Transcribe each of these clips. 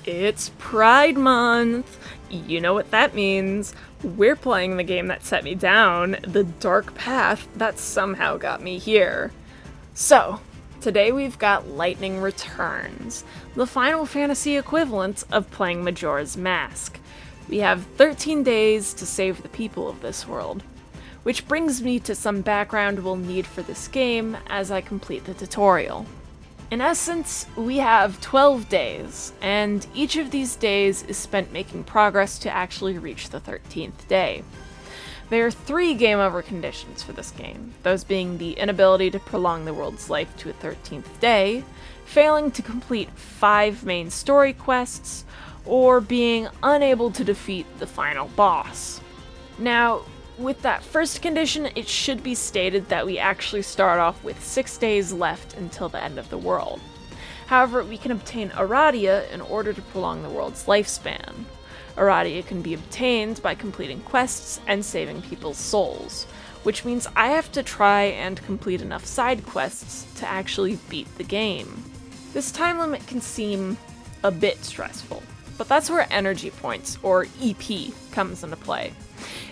It's Pride Month! You know what that means. We're playing the game that set me down, the dark path that somehow got me here. So, today we've got Lightning Returns, the Final Fantasy equivalent of playing Majora's Mask. We have 13 days to save the people of this world. Which brings me to some background we'll need for this game as I complete the tutorial. In essence, we have 12 days, and each of these days is spent making progress to actually reach the 13th day. There are 3 game over conditions for this game, those being the inability to prolong the world's life to a 13th day, failing to complete 5 main story quests, or being unable to defeat the final boss. Now, with that first condition, it should be stated that we actually start off with 6 days left until the end of the world. However, we can obtain Aradia in order to prolong the world's lifespan. Aradia can be obtained by completing quests and saving people's souls, which means I have to try and complete enough side quests to actually beat the game. This time limit can seem a bit stressful, but that's where energy points, or EP, comes into play.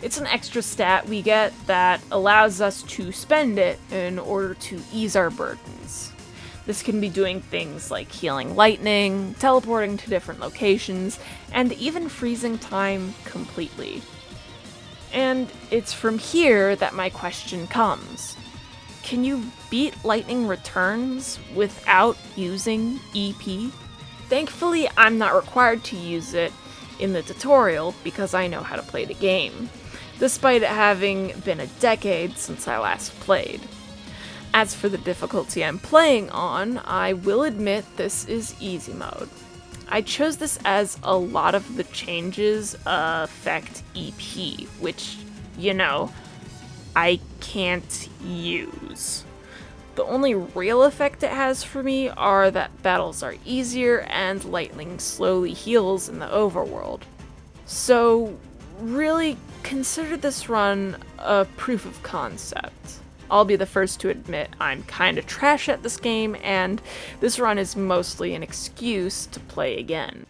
It's an extra stat we get that allows us to spend it in order to ease our burdens. This can be doing things like healing lightning, teleporting to different locations, and even freezing time completely. And it's from here that my question comes. Can you beat Lightning Returns without using EP? Thankfully, I'm not required to use it in the tutorial because I know how to play the game, despite it having been a decade since I last played. As for the difficulty I'm playing on, I will admit this is easy mode. I chose this as a lot of the changes affect EP, which, I can't use. The only real effect it has for me are that battles are easier and lightning slowly heals in the overworld. So, really, consider this run a proof of concept. I'll be the first to admit I'm kinda trash at this game, and this run is mostly an excuse to play again.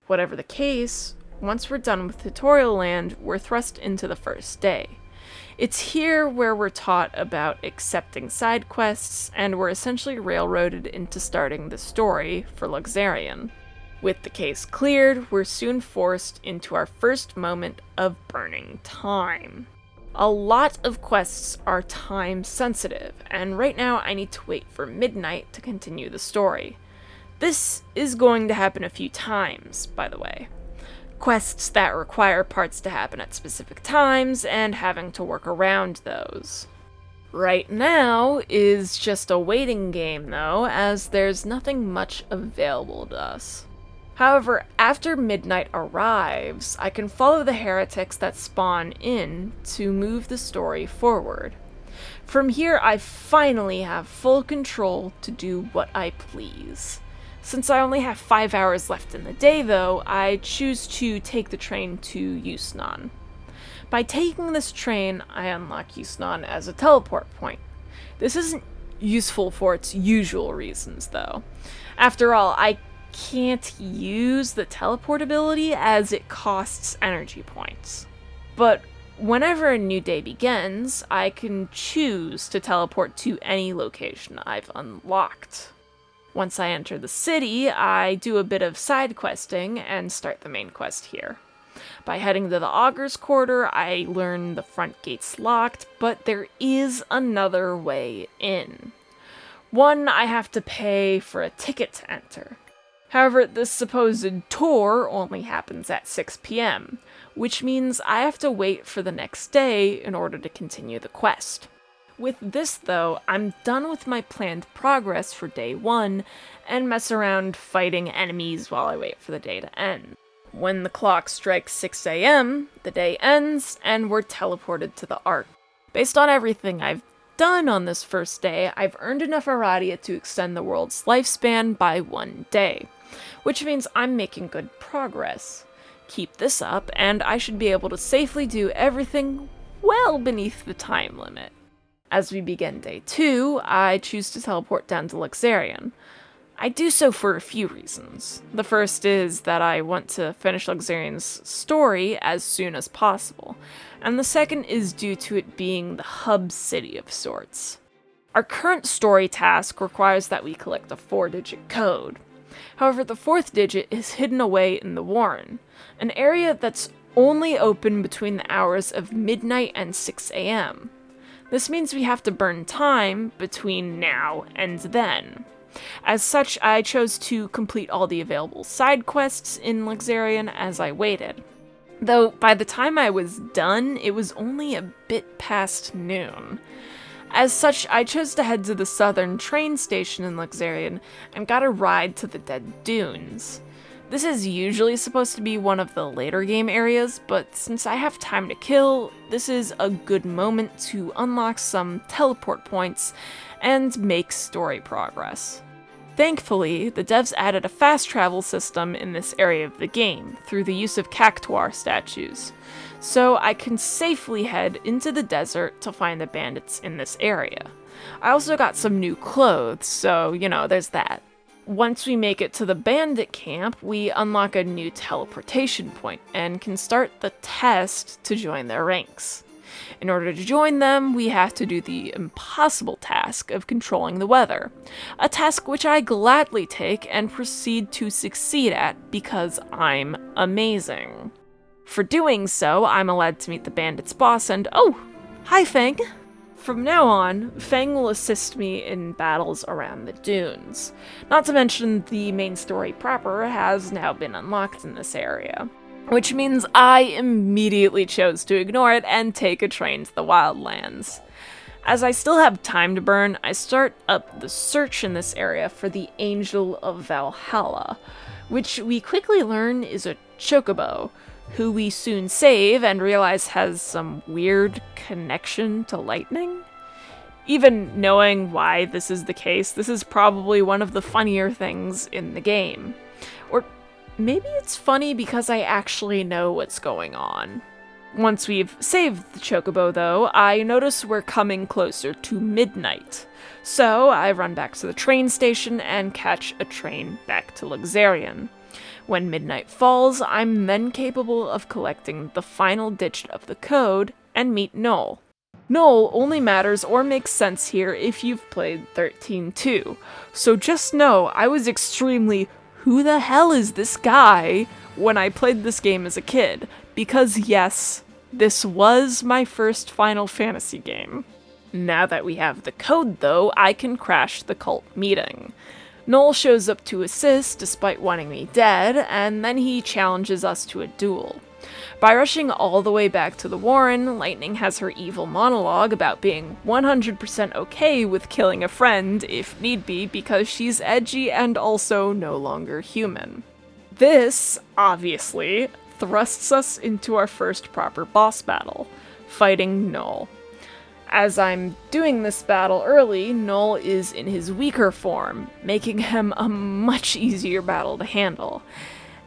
Whatever the case, once we're done with tutorial land, we're thrust into the first day. It's here where we're taught about accepting side quests, and we're essentially railroaded into starting the story for Luxerion. With the case cleared, we're soon forced into our first moment of burning time. A lot of quests are time sensitive, and right now I need to wait for midnight to continue the story. This is going to happen a few times, by the way. Quests that require parts to happen at specific times, and having to work around those. Right now is just a waiting game though, as there's nothing much available to us. However, after midnight arrives, I can follow the heretics that spawn in to move the story forward. From here, I finally have full control to do what I please. Since I only have 5 hours left in the day though, I choose to take the train to Yusnan. By taking this train, I unlock Yusnan as a teleport point. This isn't useful for its usual reasons though. After all, I can't use the teleport ability as it costs energy points. But whenever a new day begins, I can choose to teleport to any location I've unlocked. Once I enter the city, I do a bit of side questing and start the main quest here. By heading to the Augur's Quarter, I learn the front gate's locked, but there is another way in. One, I have to pay for a ticket to enter. However, this supposed tour only happens at 6 p.m., which means I have to wait for the next day in order to continue the quest. With this though, I'm done with my planned progress for day 1, and mess around fighting enemies while I wait for the day to end. When the clock strikes 6 a.m., the day ends, and we're teleported to the Ark. Based on everything I've done on this first day, I've earned enough Aradia to extend the world's lifespan by 1 day, which means I'm making good progress. Keep this up, and I should be able to safely do everything well beneath the time limit. As we begin day 2, I choose to teleport down to Luxerion. I do so for a few reasons. The first is that I want to finish Luxerion's story as soon as possible, and the second is due to it being the hub city of sorts. Our current story task requires that we collect a 4-digit code. However, the 4th digit is hidden away in the Warren, an area that's only open between the hours of midnight and 6 a.m. This means we have to burn time between now and then. As such, I chose to complete all the available side quests in Luxerion as I waited. Though, by the time I was done, it was only a bit past noon. As such, I chose to head to the southern train station in Luxerion and got a ride to the Dead Dunes. This is usually supposed to be one of the later game areas, but since I have time to kill, this is a good moment to unlock some teleport points and make story progress. Thankfully, the devs added a fast travel system in this area of the game through the use of cactuar statues, so I can safely head into the desert to find the bandits in this area. I also got some new clothes, so there's that. Once we make it to the bandit camp, we unlock a new teleportation point and can start the test to join their ranks. In order to join them, we have to do the impossible task of controlling the weather, a task which I gladly take and proceed to succeed at because I'm amazing. For doing so, I'm allowed to meet the bandit's boss and oh, hi Fang! From now on, Fang will assist me in battles around the dunes. Not to mention the main story proper has now been unlocked in this area, which means I immediately chose to ignore it and take a train to the Wildlands. As I still have time to burn, I start up the search in this area for the Angel of Valhalla, which we quickly learn is a chocobo, who we soon save and realize has some weird connection to lightning. Even knowing why this is the case, this is probably one of the funnier things in the game. Or maybe it's funny because I actually know what's going on. Once we've saved the chocobo, though, I notice we're coming closer to midnight. So I run back to the train station and catch a train back to Luxerion. When midnight falls, I'm then capable of collecting the final digit of the code and meet Null. Null only matters or makes sense here if you've played 13-2, so just know I was extremely who the hell is this guy when I played this game as a kid, because yes, this was my first Final Fantasy game. Now that we have the code though, I can crash the cult meeting. Null shows up to assist despite wanting me dead, and then he challenges us to a duel. By rushing all the way back to the Warren, Lightning has her evil monologue about being 100% okay with killing a friend if need be because she's edgy and also no longer human. This, obviously, thrusts us into our first proper boss battle, fighting Null. As I'm doing this battle early, Null is in his weaker form, making him a much easier battle to handle.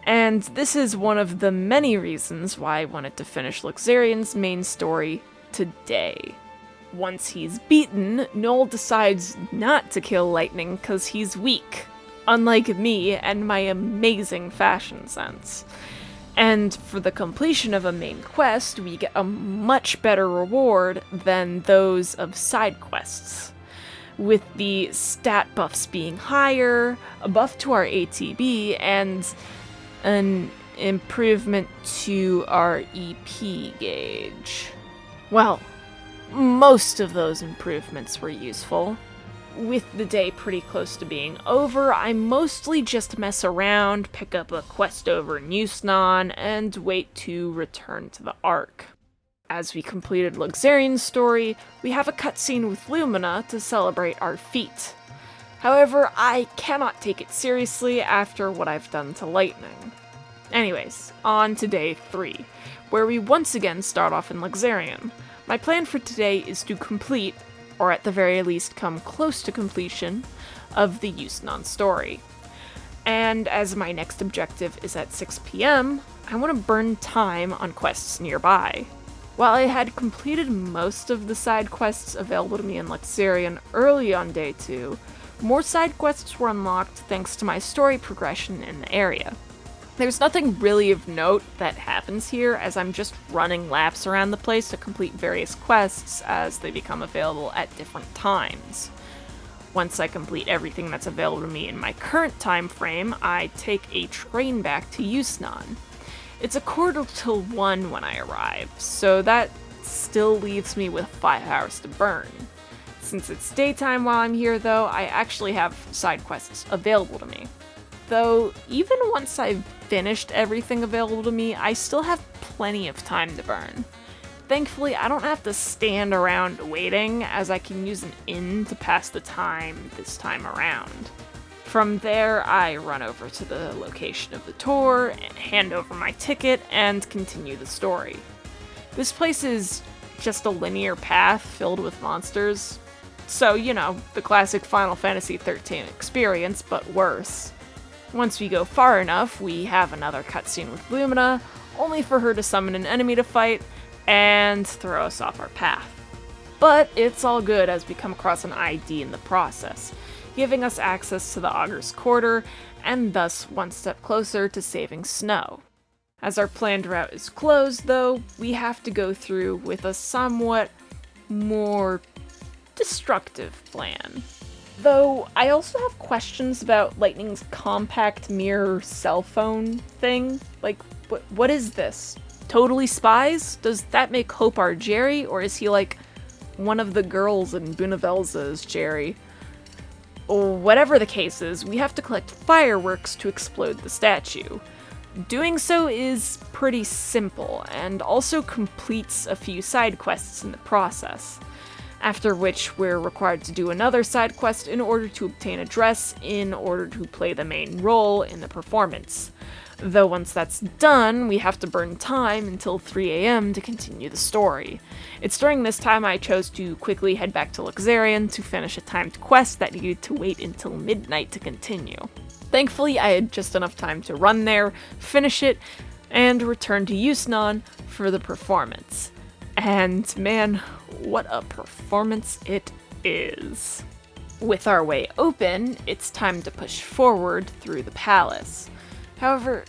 And this is one of the many reasons why I wanted to finish Luxerion's main story today. Once he's beaten, Null decides not to kill Lightning because he's weak, unlike me and my amazing fashion sense. And for the completion of a main quest, we get a much better reward than those of side quests. With the stat buffs being higher, a buff to our ATB, and an improvement to our EP gauge. Well, most of those improvements were useful. With the day pretty close to being over, I mostly just mess around, pick up a quest over in Yusnan, and wait to return to the Ark. As we completed Luxerion's story, we have a cutscene with Lumina to celebrate our feat. However, I cannot take it seriously after what I've done to Lightning. Anyways, on to day 3, where we once again start off in Luxerion. My plan for today is to complete, or at the very least come close to completion, of the Yusnan story. And as my next objective is at 6 p.m., I want to burn time on quests nearby. While I had completed most of the side quests available to me in Luxerion early on day 2, More side quests were unlocked thanks to my story progression in the area. There's nothing really of note that happens here, as I'm just running laps around the place to complete various quests as they become available at different times. Once I complete everything that's available to me in my current time frame, I take a train back to Yusnan. It's 1:45 when I arrive, so that still leaves me with 5 hours to burn. Since it's daytime while I'm here though, I actually have side quests available to me. Though, even once I've finished everything available to me, I still have plenty of time to burn. Thankfully, I don't have to stand around waiting, as I can use an inn to pass the time this time around. From there, I run over to the location of the tour, hand over my ticket, and continue the story. This place is just a linear path filled with monsters. So, the classic Final Fantasy XIII experience, but worse. Once we go far enough, we have another cutscene with Lumina, only for her to summon an enemy to fight, and throw us off our path. But it's all good as we come across an ID in the process, giving us access to the Augur's Quarter, and thus one step closer to saving Snow. As our planned route is closed, though, we have to go through with a somewhat more destructive plan. Though, I also have questions about Lightning's compact mirror cell phone thing. Like, what is this? Totally spies? Does that make Hope our Jerry, or is he like one of the girls in Bunavelza's Jerry? Whatever the case is, we have to collect fireworks to explode the statue. Doing so is pretty simple, and also completes a few side quests in the process. After which we're required to do another side quest in order to obtain a dress in order to play the main role in the performance. Though once that's done, we have to burn time until 3 a.m. to continue the story. It's during this time I chose to quickly head back to Luxerion to finish a timed quest that needed to wait until midnight to continue. Thankfully, I had just enough time to run there, finish it, and return to Yusnan for the performance. And man, what a performance it is. With our way open, it's time to push forward through the palace. However,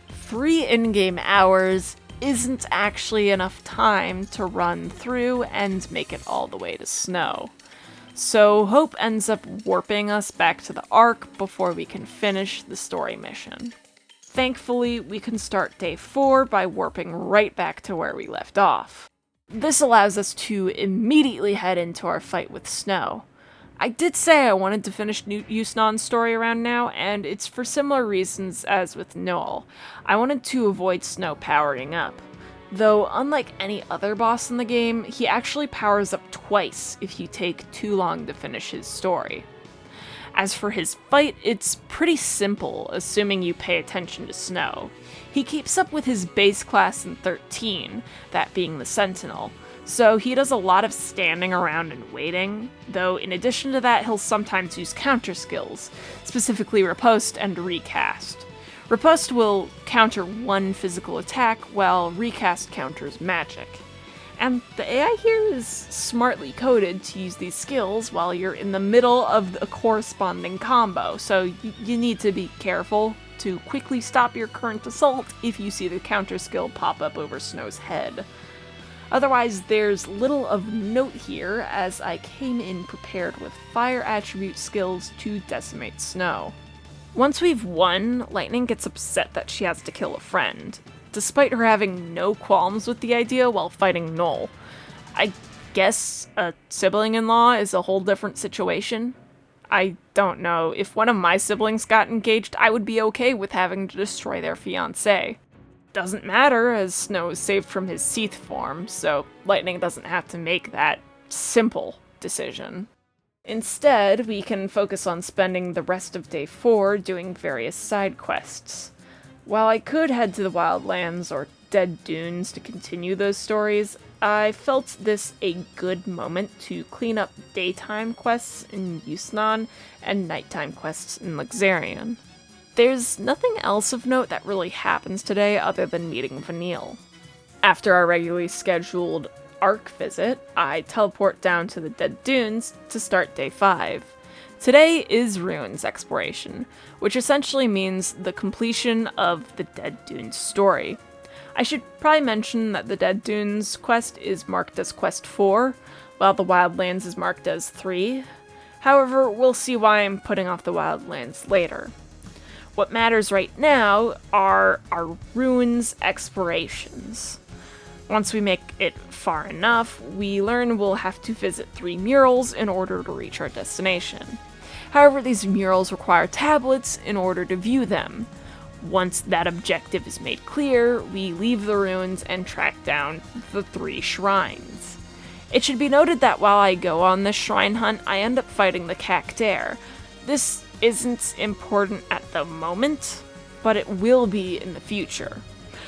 3 in-game hours isn't actually enough time to run through and make it all the way to Snow. So Hope ends up warping us back to the Ark before we can finish the story mission. Thankfully, we can start day 4 by warping right back to where we left off. This allows us to immediately head into our fight with Snow. I did say I wanted to finish Yusnan's story around now, and it's for similar reasons as with Noel. I wanted to avoid Snow powering up. Though, unlike any other boss in the game, he actually powers up twice if you take too long to finish his story. As for his fight, it's pretty simple, assuming you pay attention to Snow. He keeps up with his base class in 13, that being the Sentinel, so he does a lot of standing around and waiting, though in addition to that he'll sometimes use counter skills, specifically Riposte and Recast. Riposte will counter one physical attack, while Recast counters magic. And the AI here is smartly coded to use these skills while you're in the middle of a corresponding combo, so you need to be careful to quickly stop your current assault if you see the counter skill pop up over Snow's head. Otherwise, there's little of note here, as I came in prepared with fire attribute skills to decimate Snow. Once we've won, Lightning gets upset that she has to kill a friend, despite her having no qualms with the idea while fighting Noel. I guess a sibling-in-law is a whole different situation. I don't know, if one of my siblings got engaged, I would be okay with having to destroy their fiancé. Doesn't matter, as Snow is saved from his Seath form, so Lightning doesn't have to make that simple decision. Instead, we can focus on spending the rest of day 4 doing various side quests. While I could head to the Wildlands or Dead Dunes to continue those stories, I felt this a good moment to clean up daytime quests in Yusnan and nighttime quests in Luxerion. There's nothing else of note that really happens today other than meeting Vanille. After our regularly scheduled Ark visit, I teleport down to the Dead Dunes to start day 5. Today is Ruins exploration, which essentially means the completion of the Dead Dunes story. I should probably mention that the Dead Dunes quest is marked as Quest 4, while the Wildlands is marked as 3. However, we'll see why I'm putting off the Wildlands later. What matters right now are our Ruins explorations. Once we make it far enough, we learn we'll have to visit 3 murals in order to reach our destination. However, these murals require tablets in order to view them. Once that objective is made clear, we leave the ruins and track down the 3 shrines. It should be noted that while I go on this shrine hunt, I end up fighting the cactuar. This isn't important at the moment, but it will be in the future.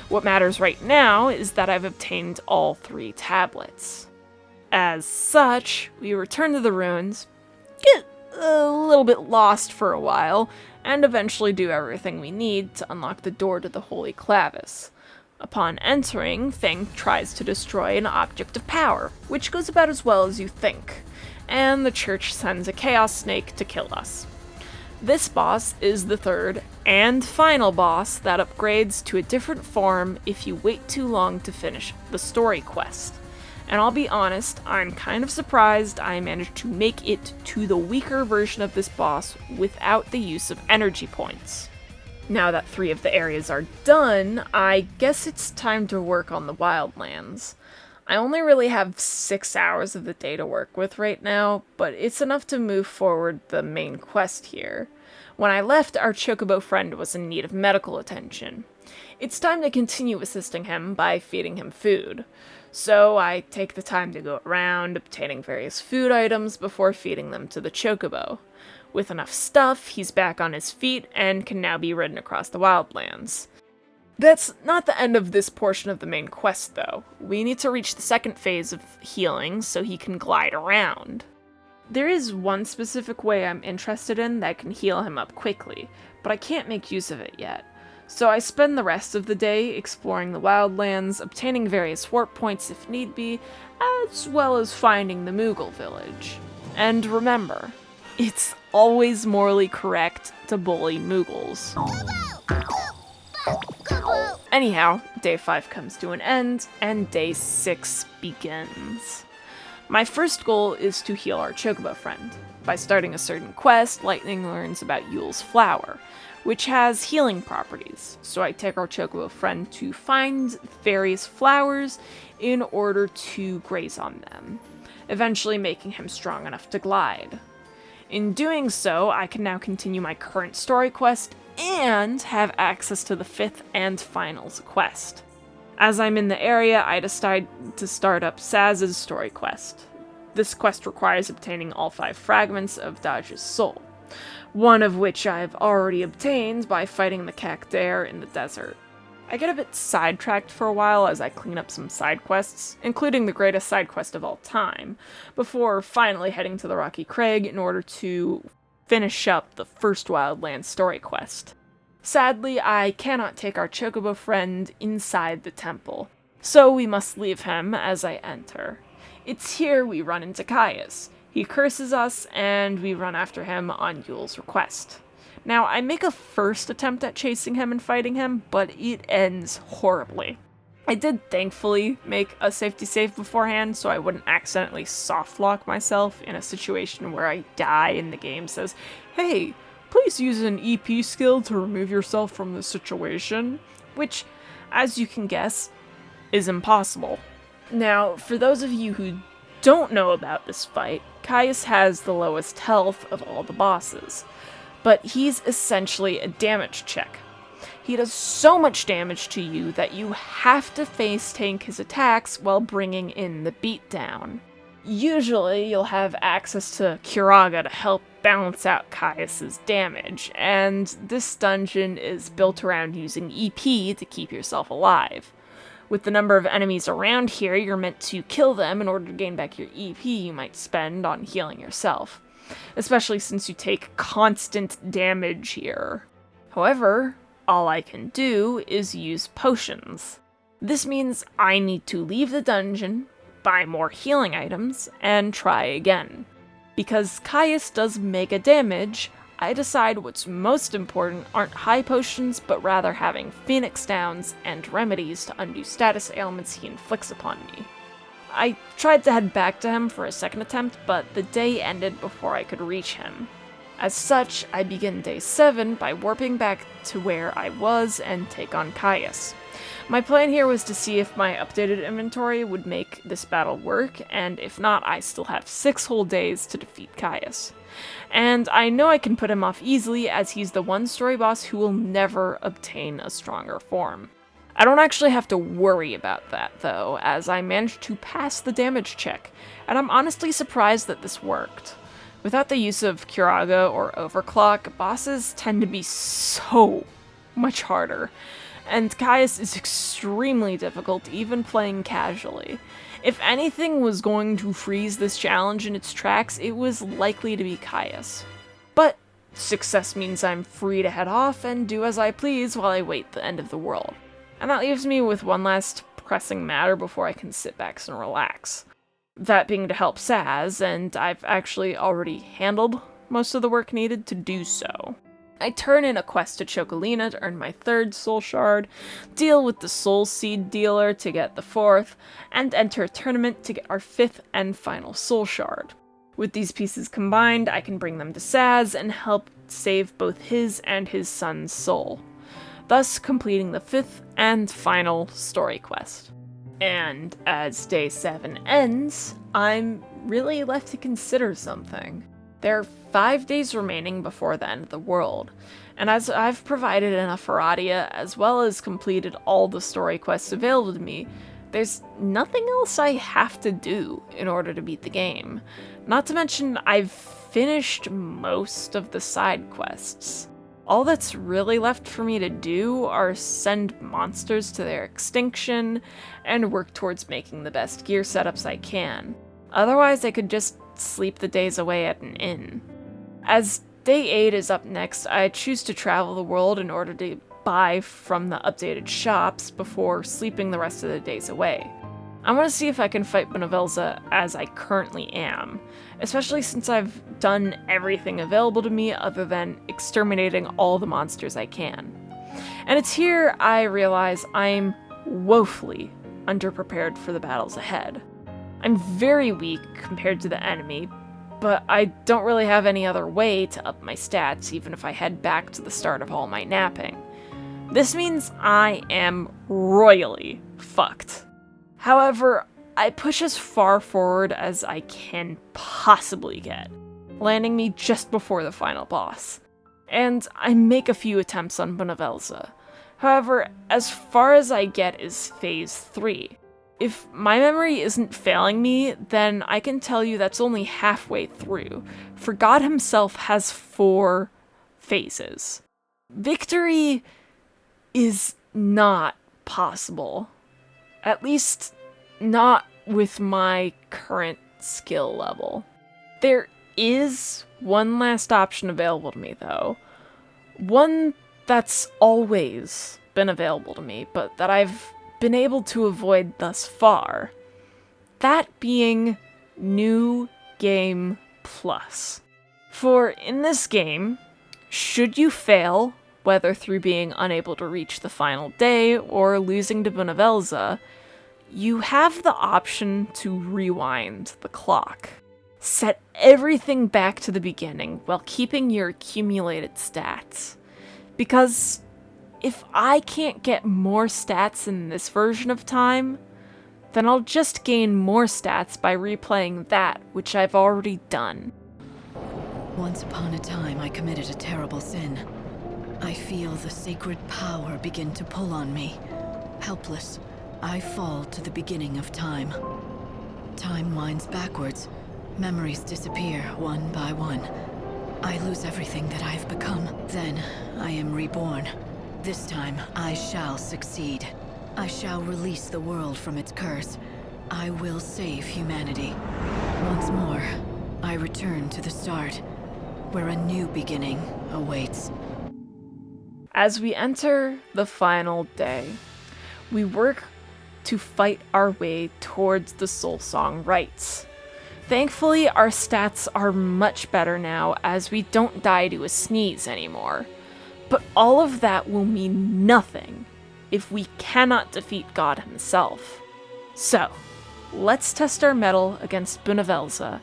What matters right now is that I've obtained all 3 tablets. As such, we return to the ruins, get a little bit lost for a while, and eventually do everything we need to unlock the door to the Holy Clavis. Upon entering, Fang tries to destroy an object of power, which goes about as well as you think, and the church sends a Chaos Snake to kill us. This boss is the 3rd and final boss that upgrades to a different form if you wait too long to finish the story quest. And I'll be honest, I'm kind of surprised I managed to make it to the weaker version of this boss without the use of energy points. Now that 3 of the areas are done, I guess it's time to work on the Wildlands. I only really have 6 hours of the day to work with right now, but it's enough to move forward the main quest here. When I left, our Chocobo friend was in need of medical attention. It's time to continue assisting him by feeding him food. So I take the time to go around, obtaining various food items before feeding them to the Chocobo. With enough stuff, he's back on his feet and can now be ridden across the Wildlands. That's not the end of this portion of the main quest, though. We need to reach the 2nd phase of healing so he can glide around. There is one specific way I'm interested in that can heal him up quickly, but I can't make use of it yet. So I spend the rest of the day exploring the Wildlands, obtaining various warp points if need be, as well as finding the Moogle village. And remember, it's always morally correct to bully Moogles. Anyhow, day 5 comes to an end, and day 6 begins. My first goal is to heal our Chocobo friend. By starting a certain quest, Lightning learns about Yule's flower, which has healing properties, so I take our Chocobo friend to find various flowers in order to graze on them, eventually making him strong enough to glide. In doing so, I can now continue my current story quest and have access to the 5th and final quest. As I'm in the area, I decide to start up Saz's story quest. This quest requires obtaining all 5 fragments of Daj's soul, one of which I've already obtained by fighting the cactuar in the desert. I get a bit sidetracked for a while as I clean up some side quests, including the greatest side quest of all time, before finally heading to the Rocky Crag in order to finish up the first Wildlands story quest. Sadly, I cannot take our Chocobo friend inside the temple, so we must leave him as I enter. It's here we run into Caius. He curses us, and we run after him on Yule's request. Now, I make a first attempt at chasing him and fighting him, but it ends horribly. I did thankfully make a safety save beforehand, so I wouldn't accidentally softlock myself in a situation where I die and the game says, "Hey, please use an EP skill to remove yourself from this situation," which, as you can guess, is impossible. Now, for those of you who don't know about this fight, Caius has the lowest health of all the bosses, but he's essentially a damage check. He does so much damage to you that you have to face tank his attacks while bringing in the beatdown. Usually, you'll have access to Curaga to help balance out Caius's damage, and this dungeon is built around using EP to keep yourself alive. With the number of enemies around here, you're meant to kill them in order to gain back your EP you might spend on healing yourself, especially since you take constant damage here. However, all I can do is use potions. This means I need to leave the dungeon, buy more healing items, and try again. Because Caius does mega damage, I decide what's most important aren't high potions, but rather having Phoenix Downs and remedies to undo status ailments he inflicts upon me. I tried to head back to him for a second attempt, but the day ended before I could reach him. As such, I begin day 7 by warping back to where I was and take on Caius. My plan here was to see if my updated inventory would make this battle work, and if not, I still have 6 whole days to defeat Caius. And I know I can put him off easily, as he's the one story boss who will never obtain a stronger form. I don't actually have to worry about that, though, as I managed to pass the damage check, and I'm honestly surprised that this worked. Without the use of Curaga or Overclock, bosses tend to be so much harder, and Caius is extremely difficult even playing casually. If anything was going to freeze this challenge in its tracks, it was likely to be Caius. But success means I'm free to head off and do as I please while I wait the end of the world. And that leaves me with one last pressing matter before I can sit back and relax. That being to help Saz, and I've actually already handled most of the work needed to do so. I turn in a quest to Chocolina to earn my 3rd soul shard, deal with the soul seed dealer to get the 4th, and enter a tournament to get our 5th and final soul shard. With these pieces combined, I can bring them to Saz and help save both his and his son's soul, thus completing the 5th and final story quest. And as day 7 ends, I'm really left to consider something. There are 5 days remaining before the end of the world, and as I've provided enough Aradia as well as completed all the story quests available to me, there's nothing else I have to do in order to beat the game. Not to mention, I've finished most of the side quests. All that's really left for me to do are send monsters to their extinction and work towards making the best gear setups I can. Otherwise, I could just sleep the days away at an inn. As day 8 is up next, I choose to travel the world in order to buy from the updated shops before sleeping the rest of the days away. I want to see if I can fight Benevelza as I currently am, especially since I've done everything available to me other than exterminating all the monsters I can. And it's here I realize I'm woefully underprepared for the battles ahead. I'm very weak compared to the enemy, but I don't really have any other way to up my stats even if I head back to the start of all my napping. This means I am royally fucked. However, I push as far forward as I can possibly get, landing me just before the final boss. And I make a few attempts on Benevelza. However, as far as I get is phase 3. If my memory isn't failing me, then I can tell you that's only halfway through, for God himself has 4 phases. Victory is not possible. At least, not with my current skill level. There is one last option available to me, though. One that's always been available to me, but that I've been able to avoid thus far. That being New Game Plus. For in this game, should you fail, whether through being unable to reach the final day or losing to Benevelza, you have the option to rewind the clock. Set everything back to the beginning while keeping your accumulated stats. Because if I can't get more stats in this version of time, then I'll just gain more stats by replaying that which I've already done. Once upon a time, I committed a terrible sin. I feel the sacred power begin to pull on me. Helpless, I fall to the beginning of time. Time winds backwards. Memories disappear one by one. I lose everything that I've become. Then, I am reborn. This time, I shall succeed. I shall release the world from its curse. I will save humanity. Once more, I return to the start, where a new beginning awaits. As we enter the final day, we work to fight our way towards the Soul Song rites. Thankfully, our stats are much better now as we don't die to a sneeze anymore. But all of that will mean nothing if we cannot defeat God himself. So, let's test our mettle against Bunavelza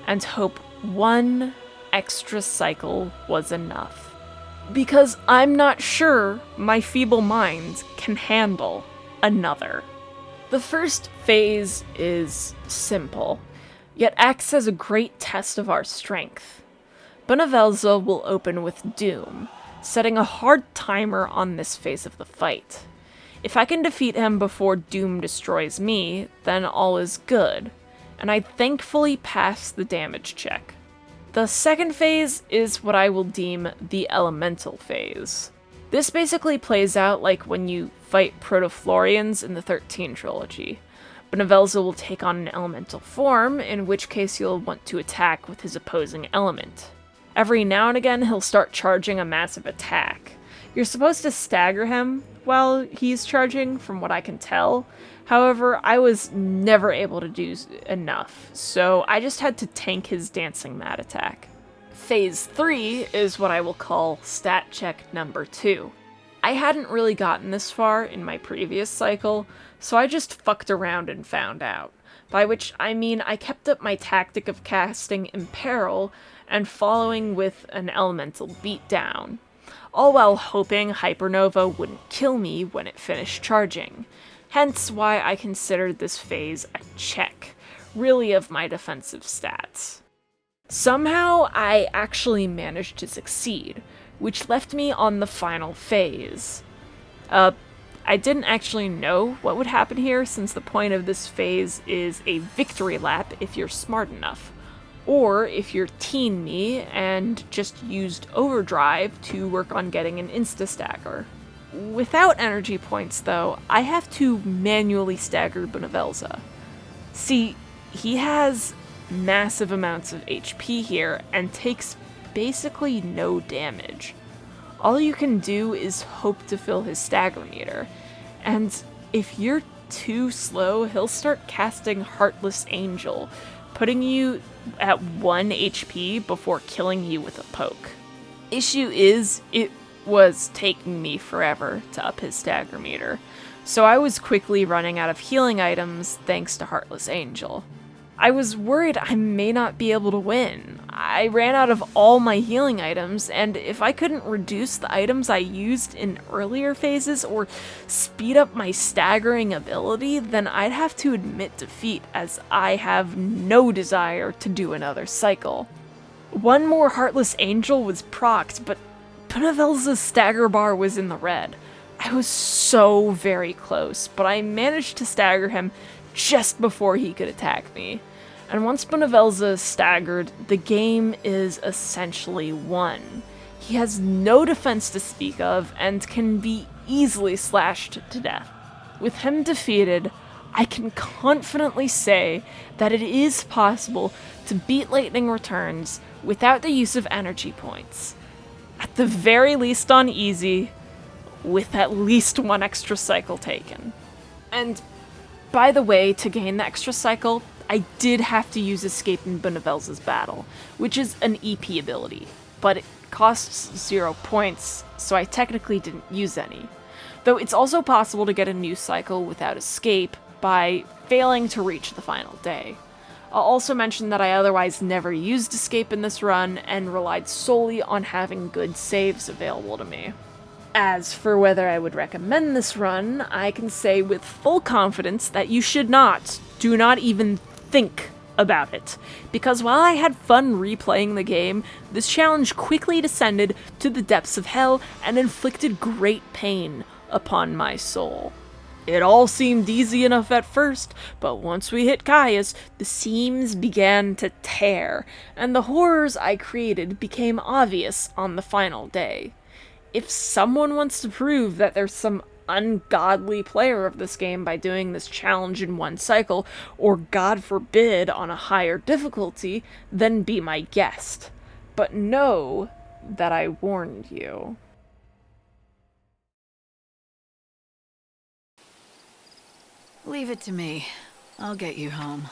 and hope one extra cycle was enough. Because I'm not sure my feeble mind can handle another. The first phase is simple, yet acts as a great test of our strength. Bunavelza will open with Doom, setting a hard timer on this phase of the fight. If I can defeat him before Doom destroys me, then all is good, and I thankfully pass the damage check. The second phase is what I will deem the elemental phase. This basically plays out like when you fight Protoflorians in the 13 trilogy. Bunavelza will take on an elemental form, in which case you'll want to attack with his opposing element. Every now and again he'll start charging a massive attack. You're supposed to stagger him while he's charging, from what I can tell. However, I was never able to do enough, so I just had to tank his dancing mat attack. Phase 3 is what I will call stat check number 2. I hadn't really gotten this far in my previous cycle, so I just fucked around and found out. By which I mean I kept up my tactic of casting Imperil and following with an elemental beatdown, all while hoping Hypernova wouldn't kill me when it finished charging. Hence why I considered this phase a check, really, of my defensive stats. Somehow I actually managed to succeed, which left me on the final phase. I didn't actually know what would happen here, since the point of this phase is a victory lap if you're smart enough, or if you're teen me and just used overdrive to work on getting an insta-stagger. Without energy points, though, I have to manually stagger Bunavelza. See, he has massive amounts of HP here and takes basically no damage. All you can do is hope to fill his stagger meter, and if you're too slow, he'll start casting Heartless Angel, putting you at 1 HP before killing you with a poke. Issue is, it was taking me forever to up his stagger meter, so I was quickly running out of healing items thanks to Heartless Angel. I was worried I may not be able to win. I ran out of all my healing items, and if I couldn't reduce the items I used in earlier phases or speed up my staggering ability, then I'd have to admit defeat, as I have no desire to do another cycle. One more Heartless Angel was procced, but Bunavelza's stagger bar was in the red. I was so very close, but I managed to stagger him just before he could attack me. And once Bunavelza is staggered, the game is essentially won. He has no defense to speak of and can be easily slashed to death. With him defeated, I can confidently say that it is possible to beat Lightning Returns without the use of energy points. At the very least on easy, with at least one extra cycle taken. And by the way, to gain the extra cycle, I did have to use Escape in Bunavelza's battle, which is an EP ability, but it costs 0 points, so I technically didn't use any. Though it's also possible to get a new cycle without Escape by failing to reach the final day. I'll also mention that I otherwise never used Escape in this run and relied solely on having good saves available to me. As for whether I would recommend this run, I can say with full confidence that you should not. Do not even think about it. Because while I had fun replaying the game, this challenge quickly descended to the depths of hell and inflicted great pain upon my soul. It all seemed easy enough at first, but once we hit Caius, the seams began to tear, and the horrors I created became obvious on the final day. If someone wants to prove that there's some ungodly player of this game by doing this challenge in one cycle, or God forbid on a higher difficulty, then be my guest. But know that I warned you. Leave it to me. I'll get you home.